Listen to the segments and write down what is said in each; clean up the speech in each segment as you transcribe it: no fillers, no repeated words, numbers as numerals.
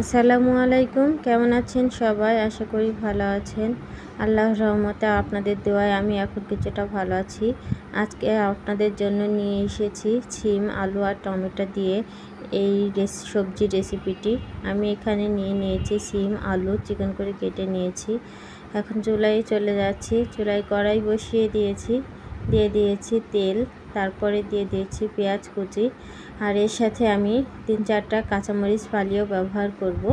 আসসালামু আলাইকুম। কেমন আছেন সবাই? আশা করি ভালো আছেন। আল্লাহর রহমতে আপনাদের দোয়ায় আমি এখন কিছুটা ভালো আছি। আজকে আপনাদের জন্য নিয়ে এসেছি সিম, আলু আর টমেটো দিয়ে এই সবজি রেসিপিটি। আমি এখানে নিয়ে নিয়েছি সিম, আলু চিকন করে কেটে নিয়েছি। এখন চুলায় চলে যাচ্ছি। চুলায় কড়াই বসিয়ে দিয়েছি তেল, তারপরে দিয়ে দিয়েছি পেঁয়াজ কুচি, আর এর সাথে আমি 3-4টা কাঁচামরিচ ফালিয়েও ব্যবহার করব।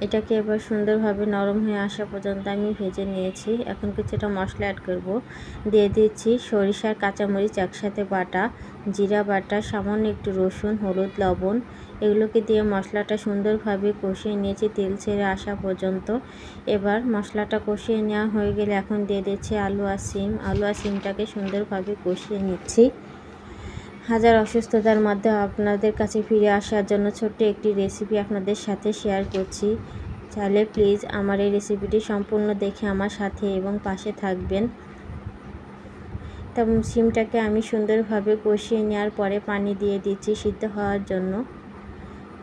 এটাকে এবার সুন্দরভাবে নরম হয়ে আসা পর্যন্ত আমি ভেজে নিয়েছি। এখন কিছুটা মশলা অ্যাড করব। দিয়ে দিচ্ছি সরিষার কাঁচামরিচ একসাথে বাটা, জিরা বাটা, সামান্য একটু রসুন, হলুদ, লবণ, এগুলোকে দিয়ে মশলাটা সুন্দরভাবে কষিয়ে নিয়েছি তেল ছেড়ে আসা পর্যন্ত। এবার মশলাটা কষিয়ে নেওয়া হয়ে গেলে এখন দিয়ে দিচ্ছি আলু আর সিমটাকে সুন্দরভাবে কষিয়ে নিচ্ছি। হাজার অসুস্থতার মধ্যে আপনাদের কাছে ফিরে আসার জন্য ছোট্ট একটি রেসিপি আপনাদের সাথে শেয়ার করছি। চাইলে প্লিজ আমার এই রেসিপিটি সম্পূর্ণ দেখে আমার সাথে এবং পাশে থাকবেন। তবে সিমটাকে আমি সুন্দরভাবে কষিয়ে নেওয়ার পরে পানি দিয়ে দিচ্ছি সিদ্ধ হওয়ার জন্য।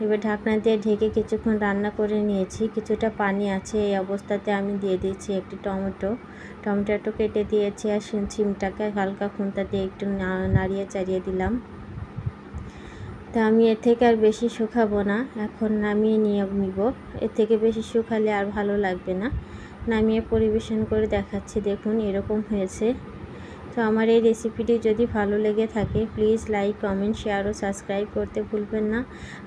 এবার ঢাকনা দিয়ে ঢেকে কিছুক্ষণ রান্না করে নিয়েছি। কিছুটা পানি আছে, এই অবস্থাতে আমি দিয়ে দিচ্ছি একটি টমেটো কেটে দিয়েছি, আর সিমটাকে হালকা খুন্তা দিয়ে একটু নাড়িয়ে চাড়িয়ে দিলাম। তা আমি এর থেকে আর বেশি শুকাবো না, এখন নামিয়ে নিব। এর থেকে বেশি শুকালে আর ভালো লাগবে না। নামিয়ে পরিবেশন করে দেখাচ্ছি, দেখুন এরকম হয়েছে। তো আমার এই রেসিপিটি যদি ভালো লেগে থাকে প্লিজ লাইক, কমেন্ট, শেয়ার ও সাবস্ক্রাইব করতে ভুলবেন না।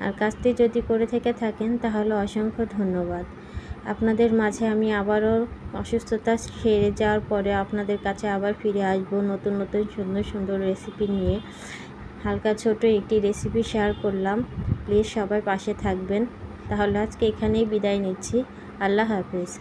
আর কাজটি যদি করে থেকে থাকেন তাহলে অসংখ্য ধন্যবাদ। আপনাদের মাঝে আমি আবারও অসুস্থতা সেরে যাওয়ার পরে আপনাদের কাছে আবার ফিরে আসব নতুন সুন্দর রেসিপি নিয়ে। হালকা ছোট একটি রেসিপি শেয়ার করলাম। প্লিজ সবাই পাশে থাকবেন। তাহলে আজকে এখানেই বিদায় নিচ্ছি। আল্লাহ হাফেজ।